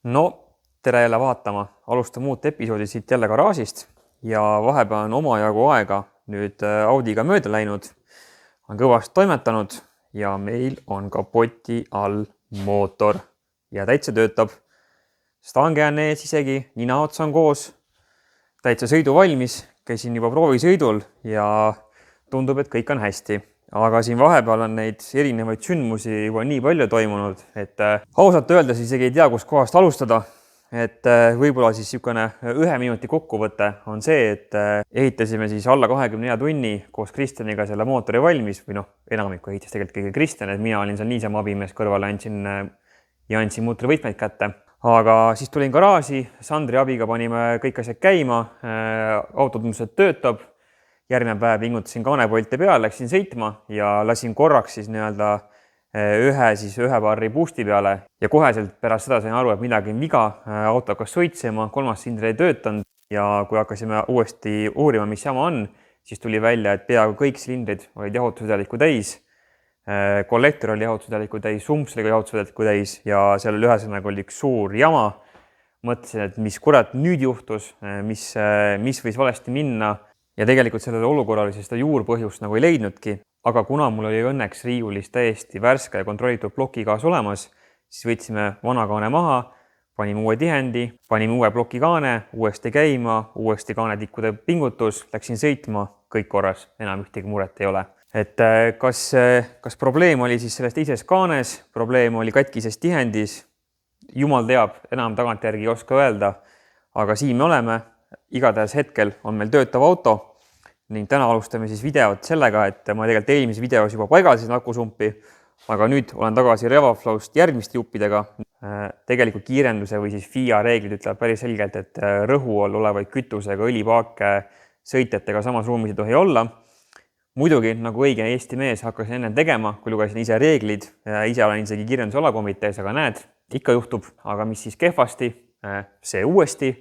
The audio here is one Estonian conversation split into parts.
No, tere jälle vaatama. Alustame uut episoodi siit jälle garaažist ja vahepeal on omajagu aega nüüd Audiga mööda läinud. On kõvasti toimetanud ja meil on kapoti all mootor ja täitsa töötab. Stange on ees isegi, nina ots on koos, täitsa sõidu valmis. Käisin juba proovisõidul ja tundub, et kõik on hästi. Aga siin vahepeal on neid erinevaid sündmusi juba nii palju toimunud, et ausalt öeldes isegi ei tea, kus kohast alustada. Et võib-olla siis niisugune 1 minuti kokkuvõte on see, et ehitasime siis alla 24 tunni koos Kristjaniga selle mootori valmis või enamikku ehitas tegelikult kõige Kristjan, et mina olin seal niisama abimees kõrvale, andsin mootori võtmeid kätte. Aga siis tulin garaaži, Sandri abiga panime kõik asjad käima, auto tundus, et töötab. Järgmine päev pingutasin kaanepolte peale, läksin sõitma ja lasin korraks siis ühe barri boosti peale ja koheselt pärast seda sain aru, et midagi on viga. Auto hakkas suitsema, 3. silindri ei töötanud ja kui hakkasime uuesti uurima, mis jama on, siis tuli välja, et peaaegu kõik silindrid olid jahutusvedelikku täis. Kollektor oli jahutusvedelikku täis, sumps oli jahutusvedelikku täis ja seal ühesõnaga oli üks suur jama. Mõtlesin, et mis kurat nüüd juhtus, mis võis valesti minna. Ja tegelikult sellele olukorrale seda juurpõhjust nagu ei leidnudki, aga kuna mul oli õnneks riiulis täiesti värske ja kontrollitud plokikaas olemas, siis võtsime vana kaane maha, panime uue tihendi, panime uue plokikaane, uuesti käima, uuesti kaanetikkude pingutus, läksin sõitma, kõik korras, enam ühtegi muret ei ole. Et kas probleem oli siis selles teises kaanes, probleem oli katkises tihendis, jumal teab, enam tagantjärgi ei oska öelda, aga siin me oleme, igatahes hetkel on meil töötav auto. Ning täna alustame siis videot sellega, et ma tegelikult eelmises videos juba paigaldasin akusumpi, aga nüüd olen tagasi Revaflowst järgmiste juppidega. Tegelikult kiirenduse või siis FIA reeglid ütlevad päris selgelt, et rõhu all olevaid kütusega õlipaake sõitjatega samas ruumis ei tohi olla. Muidugi, nagu õige Eesti mees hakkasin enne tegema, kui lugesin ise reeglid, ise olen isegi kiirenduse alakomitees, aga näed, ikka juhtub, aga mis siis kehvasti, see uuesti.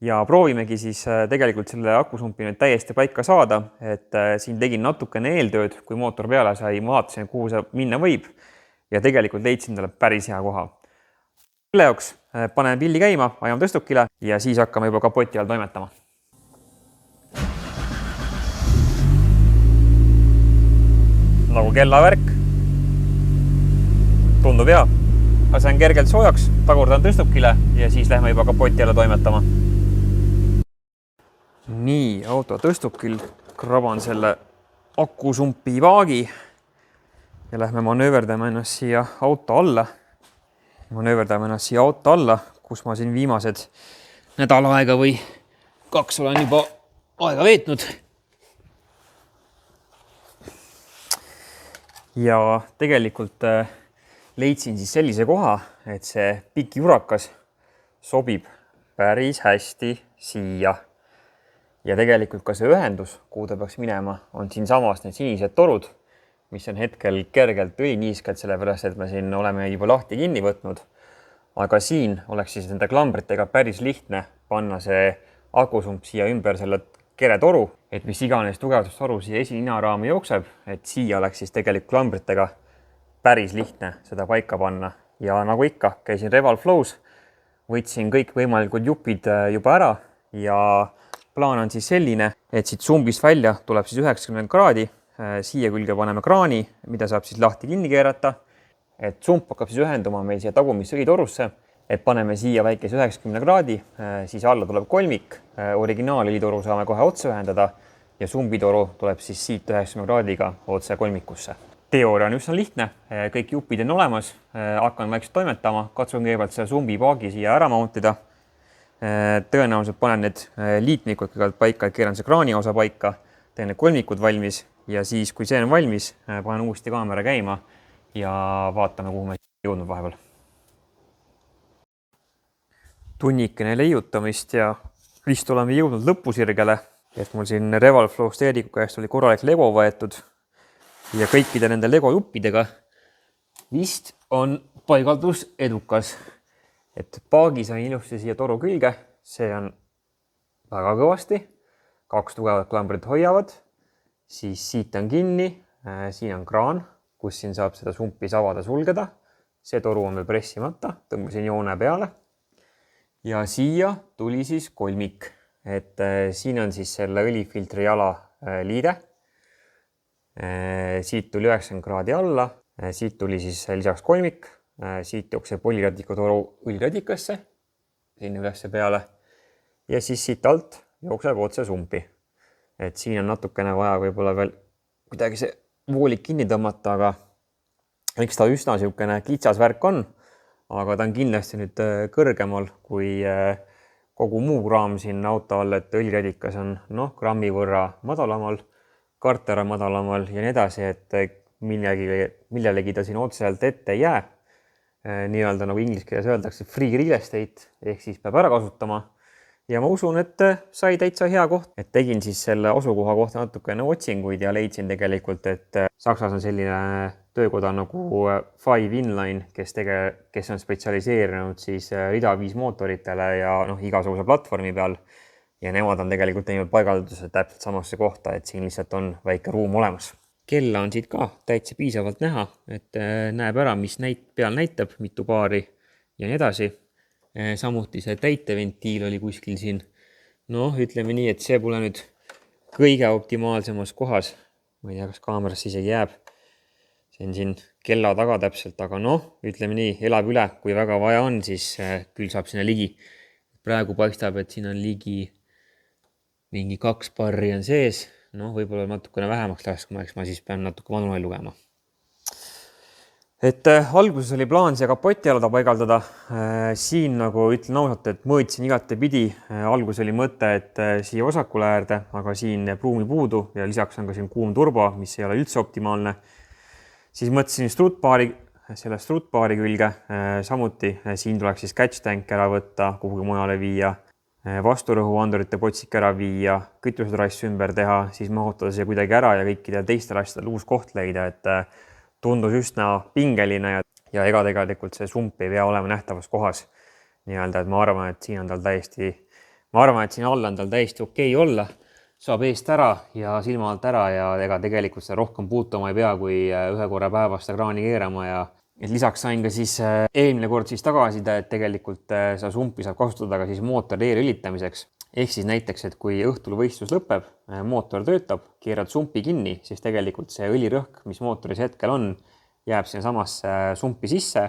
Ja proovimegi siis tegelikult selle akusumpi nüüd täiesti paika saada, et siin tegin natukene eeltööd, kui mootor peale sai, ma vaatasin, kuhu see minna võib ja tegelikult leidsin talle päris hea koha. Selle jaoks paneme pilli käima, ajame tõstukile ja siis hakkame juba kapoti all toimetama. Nagu kellavärk. Tundub hea. Lasen kergelt soojaks, tagurdan tõstukile ja siis lähme juba kapoti alla toimetama. Nii, auto tõstukil kraban selle akusumpi paagi ja lähme manööverdame ennast siia auto alla. Kus ma siin viimased nädal aega või 2 olen juba aega veetnud. Ja tegelikult leidsin siis sellise koha, et see pikk jurakas sobib päris hästi siia. Ja tegelikult ka see ühendus, kuhu ta peaks minema, on siin samas need sinised torud, mis on hetkel kergelt õliniiskad, sellepärast, et me siin oleme juba lahti kinni võtnud. Aga siin oleks siis nende klambritega päris lihtne panna see akusump siia ümber selle keretoru, et mis iganes tugevdustoru siia esininaraami jookseb, et siia oleks siis tegelikult klambritega päris lihtne seda paika panna. Ja nagu ikka, käisin Revaflows, võtsin kõik võimalikud jupid juba ära ja plaan on siis selline, et siit sumbist välja tuleb siis 90 kraadi, siia külge paneme kraani, mida saab siis lahti kinni keerata, et sump hakkab siis ühenduma meil siia tagumisse õlitorusse, et paneme siia väikese 90 kraadi, siis alla tuleb kolmik, originaalõlitoru saame kohe otsa ühendada ja sumbitoru tuleb siis siit 90 kraadiga otse kolmikusse. Teooria on üsna lihtne, kõik jupid on olemas, hakkan vaikselt toimetama, katsun kõigepealt selle sumbi paagi siia ära mountida. Tõenäoliselt panen need liitmikud kõigepealt paika, et keeran see kraani osa paika, teen need kolmikud valmis ja siis, kui see on valmis, panen uuesti kaamera käima ja vaatame, kuhu me jõudnud vahepeal. Tunnikene leiutamist ja vist oleme jõudnud lõpusirgele, et mul siin Revaflowst Eeriku käest oli korralik Lego võetud ja kõikide nende Lego juppidega vist on paigaldus edukas. Et paagi sain ilusti siia toru külge, see on väga kõvasti, 2 tugevat klambrit hoiavad, siis siit on kinni, siin on kraan, kus siin saab seda sumpi avada sulgeda, see toru on veel pressimata, tõmbasin joone peale Ja siia tuli siis kolmik, et siin on siis selle õlifiltri jala liide. Siit tuli 90 kraadi alla, siit tuli siis lisaks kolmik, siit jookseb õliradikutoru õliradikasse, sinna ülesse peale ja siis siit alt jookseb otse sumpi. Et siin on natukene vaja võib-olla veel kuidagi see voolik kinni tõmmata, aga eks ta üsna siukene kitsas värk on, aga ta on kindlasti nüüd kõrgemal kui kogu muu kraam siin auto all, et õliradikas on grammi võrra madalamal, karter on madalamal ja nii edasi, et millelegi ta siin otseselt ette ei jää. Nii-öelda nagu inglise keeles öeldakse free real estate ehk siis peab ära kasutama. Ja ma usun, et sai täitsa hea koht. Et tegin siis selle asukoha kohta natukene otsinguid ja leidsin tegelikult, et Saksas on selline töökoda nagu Five Inline, kes on spetsialiseerinud siis rida 5 mootoritele ja igasuguse platvormi peal. Ja nemad on tegelikult teinud paigalduse täpselt samasse kohta, et siin lihtsalt on väike ruum olemas. Kella on siit ka täitsa piisavalt näha, et näeb ära, mis peal näitab, mitu paari ja nii edasi. Samuti see täiteventiil oli kuskil siin. Ütleme nii, et see pole nüüd kõige optimaalsemas kohas. Ma ei tea, kas kaameras isegi jääb. See on siin kella taga täpselt, aga ütleme nii, elab üle. Kui väga vaja on, siis küll saab sinna ligi. Praegu paistab, et siin on ligi mingi 2 parri on sees. Võib-olla natukene vähemaks laskma, eks ma siis pean natuke manuaali lugema. Et alguses oli plaan see kapotialada paigaldada. Siin nagu ütlen ausalt, et mõõtsin igate pidi. Algus oli mõte, et siia vasakule äärde, aga siin pruumi puudu ja lisaks on ka siin kuum turbo, mis ei ole üldse optimaalne. Siis mõtlesin selle strutbaari külge. Samuti siin tuleks siis catch tank ära võtta, kuhugi mujale viia. Vasturõhuandurite potsik ära viia, kütusetrass ümber teha, siis mahutada see kuidagi ära ja kõikidel teistel asjadel uus koht leida, et tundus üsna pingeline ja ega tegelikult see sump ei pea olema nähtavas kohas. Nii-öelda, et ma arvan, et siin all on tal täiesti okei olla. Saab eest ära ja silma alt ära ja ega tegelikult seda rohkem puutuma ei pea, kui ühe korra päevas seda kraani keerama ja lisaks sain ka siis eelmine kord siis tagasida, et tegelikult seda sumpi saab kasutada ka siis mootori eelülitamiseks. Ehk siis näiteks, et kui õhtul võistlus lõpeb, mootor töötab, keerad sumpi kinni, siis tegelikult see õlirõhk, mis mootoris hetkel on, jääb sinna samasse sumpi sisse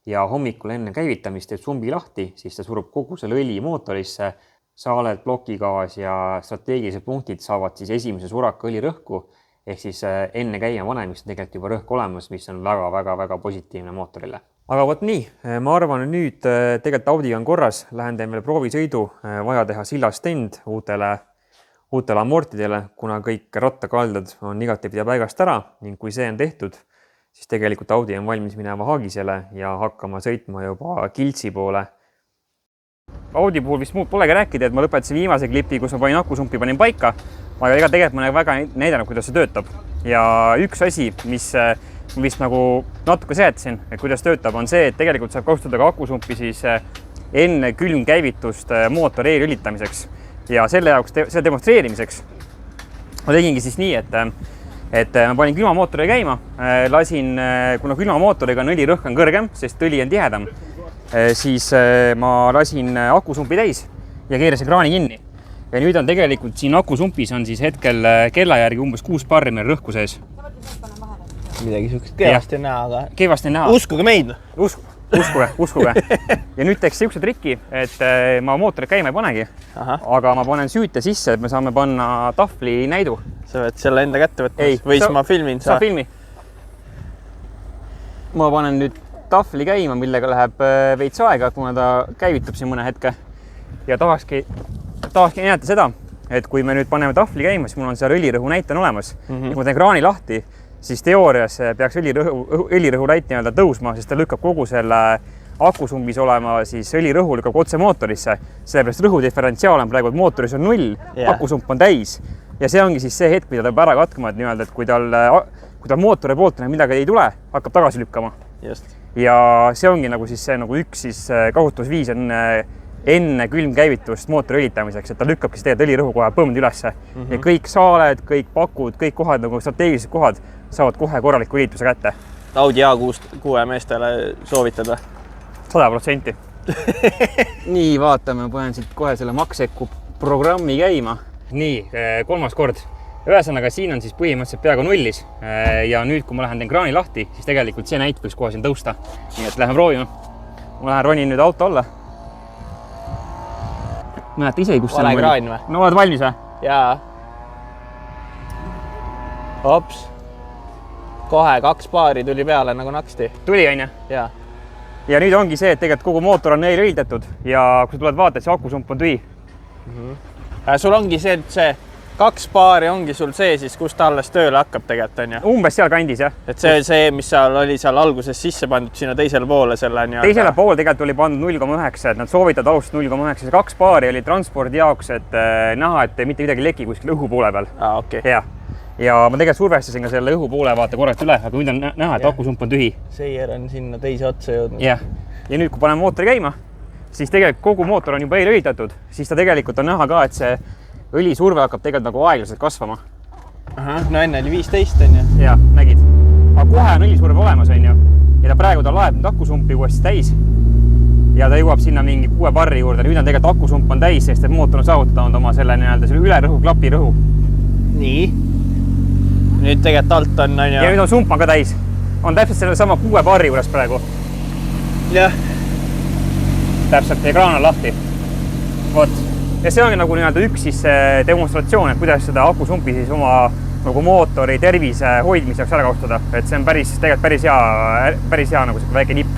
ja hommikul enne käivitamist teed sumbi lahti, siis ta surub kogu selle õli mootorisse, saaled, plokigaas ja strateegilised punktid saavad siis esimese suraka õlirõhku. Ehk siis enne käima panemist on tegelikult juba rõhk olemas, mis on väga positiivne mootorile. Aga võt nii, ma arvan, et nüüd tegelikult Audi on korras, lähen teen veel proovisõidu, vaja teha sillastend uutele amortidele, kuna kõik rattakaldad on igatepidi paigast ära ning kui see on tehtud, siis tegelikult Audi on valmis minema Haagisele ja hakkama sõitma juba Kiltsi poole. Audi puhul vist muud polegi rääkida, et ma lõpetasin viimase klipi, kus ma panin akusumpi paika. Aga ega tegelikult ma väga näidanud, kuidas see töötab. Ja üks asi, mis vist nagu natuke seletasin, et kuidas töötab, on see, et tegelikult saab kasutada ka akusumpi siis enne külmkäivitust mootori eelülitamiseks. Ja selle demonstreerimiseks ma tegingi siis nii, et ma panin külmamootori käima, lasin, kuna külmamootoriga on õlirõhk on kõrgem, sest õli on tihedam, siis ma lasin akusumpi täis ja keerasin kraani kinni. Ja nüüd on tegelikult siin akusumpis on siis hetkel kella järgi umbes 6 parri meil rõhku sees. Midagi sihukest kehvasti näha, aga... Kehvasti näha. Uskuge meid! Uskuge. Ja nüüd teeks sihukese trikki, et ma mootorit käima ei panegi, aga ma panen süüte sisse, et me saame panna tahvli näidu. Sa võid selle enda kätte võtta või siis ma filmin sa filmi. Ma panen nüüd tahvli käima, millega läheb veits aega, kuna ta käivitub siin mõne hetke ja tahakski näidata seda, et kui me nüüd paneme tahvli käima, siis mul on see õlirõhu näit on olemas. Kui ma teen kraani lahti, siis teoorias peaks õlirõhu näit nii-öelda tõusma, sest ta lükkab kogu selle akusumbis olema, siis õlirõhu lükkab otse mootorisse. Sellepärast rõhudiferentsiaal on praegu, et mootoris on 0, akusump on täis. Ja see ongi siis see hetk, mida ta peab ära katkama, et nii-öelda, et kui tal mootori poolt midagi ei tule, hakkab tagasi lükkama. Ja see ongi nagu siis see nagu üks siis kasutusviis on enne külmkäivitust mootori õlitamiseks, et ta lükkabki siis tegelikult õlirõhu kohe põmmend ülesse. Ja kõik saaled, kõik pakud, kõik kohad, nagu strateegilised kohad saavad kohe korraliku õlituse kätte. Audi A6 meestele soovitad või? 100%. nii, vaatame, ma panen siit kohe selle Maxecu programmi käima. Nii, 3. kord. Ühesõnaga, siin on siis põhimõtteliselt peaaegu nullis. Ja nüüd, kui ma lähen teen kraani lahti, siis tegelikult see näit võiks kohe siin tõusta. Nii et lähen proovima. Ma lähen ronin nüüd auto alla. Näete ise, kus vale kraan või? No oled valmis või? Jaa. Hops. Kohe 2 paari tuli peale nagu naksti. Tuli, on ju? Jaa. Ja nüüd ongi see, et tegelikult kogu mootor on eelõildatud ja kui sa tuled vaatad, see akusump on tühi. Sul ongi see, et see 2 paari ongi sul see siis, kus ta alles tööle hakkab tegelikult, on ju? Umbes seal kandis, jah. Et see, mis seal oli seal alguses sisse pandud sinna teisele poole selle nii-öelda. Teisele poole tegelikult oli pandud 0,9, et nad soovitavad alustada 0,9. See 2 paari oli transpordi jaoks, et näha, et mitte midagi leki kuskil õhu poole peal. Okay. Ja ma tegelikult survestasin ka selle õhu poole vaata korraks üle, aga nüüd on näha, et akusump on tühi. Seier on sinna teise otsa jõudnud. Ja nüüd, kui paneme mootori käima, siis tegelikult kogu mootor on juba eelõlitatud, siis ta tegelikult on näha ka, et see õlisurve hakkab tegelikult nagu aeglaselt kasvama. No enne oli 15, on ju? Jah, nägid. Aga kohe on õlisurve olemas, on ju. Ja ta praegu ta laeb nüüd akusumpi uuesti täis. Ja ta jõuab sinna mingi 6 barri juurde. Nüüd on tegelikult akusump on täis, sest et mootor on saavutanud oma selle ülerõhu, klapirõhu. Nii. Nüüd tegelikult alt on ju... Ja nüüd on sump on ka täis. On täpselt selle sama 6 barri juures praegu. Jah. Täpselt, ja kraan on lahti. Vot. Ja see ongi nagu üks siis demonstratsioon, et kuidas seda akusumpi siis oma nagu mootori tervise hoidmiseks ära kasutada. Et see on tegelikult päris hea nagu see väike nipp.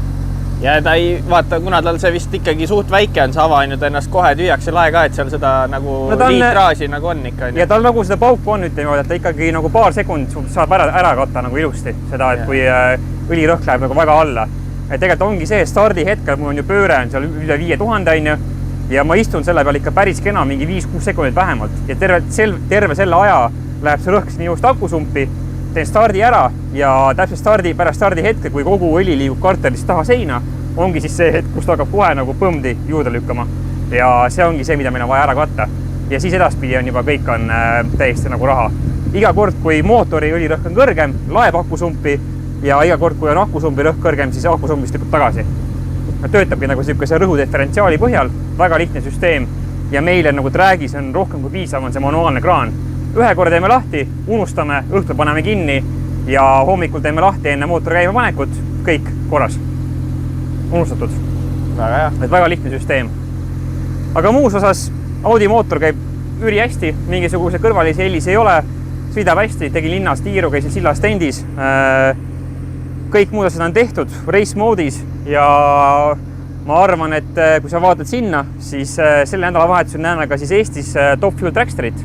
Ja ta ei vaata, kuna tal see vist ikkagi suht väike on, see avanud ennast kohe tühjaks ja lae ka, et seal seda nagu liitraasi nagu on ikka. Ja tal nagu seda pauku on, ütleme, et ta ikkagi nagu paar sekundit saab ära katta nagu ilusti seda, et kui õlirõhk läheb nagu väga alla. Et tegelikult ongi see stardi hetkel, mul on ju pööre on seal üle 5000 on ju. Ja ma istun selle peal ikka päris kena, mingi 5-6 sekundit vähemalt. Ja terve selle aja läheb see rõhk sinna just akusumpi, teen stardi ära ja täpselt pärast stardi hetke, kui kogu õli liigub kartelist taha seina, ongi siis see hetk, kus ta hakkab kohe nagu põmdi juurde lükkama. Ja see ongi see, mida meil on vaja ära katta. Ja siis edaspidi on juba kõik on täiesti nagu raha. Iga kord, kui mootori õlirõhk on kõrgem, laeb akusumpi ja iga kord, kui on akusumpi rõhk kõrgem, siis akusumpist lükkab tagasi. Töötabki nagu see rõhudiferentsiaali põhjal, väga lihtne süsteem ja meile nagu träägis on rohkem kui piisav on see manuaalne kraan. Ühe korra teeme lahti, unustame, õhtul paneme kinni ja hommikul teeme lahti enne mootori käima panekut, kõik korras. Unustatud. Väga hea. Et väga lihtne süsteem. Aga muus osas Audi mootor käib ülihästi, mingisuguse kõrvalisi helisi ei ole, sõidab hästi, tegin linnas tiiru, käisin sillas tendis. Kõik muud asjad on tehtud race moodis ja ma arvan, et kui sa vaatad sinna, siis selle nädalavahetusel näeme ka siis Eestis Top Fuel Tracksterit.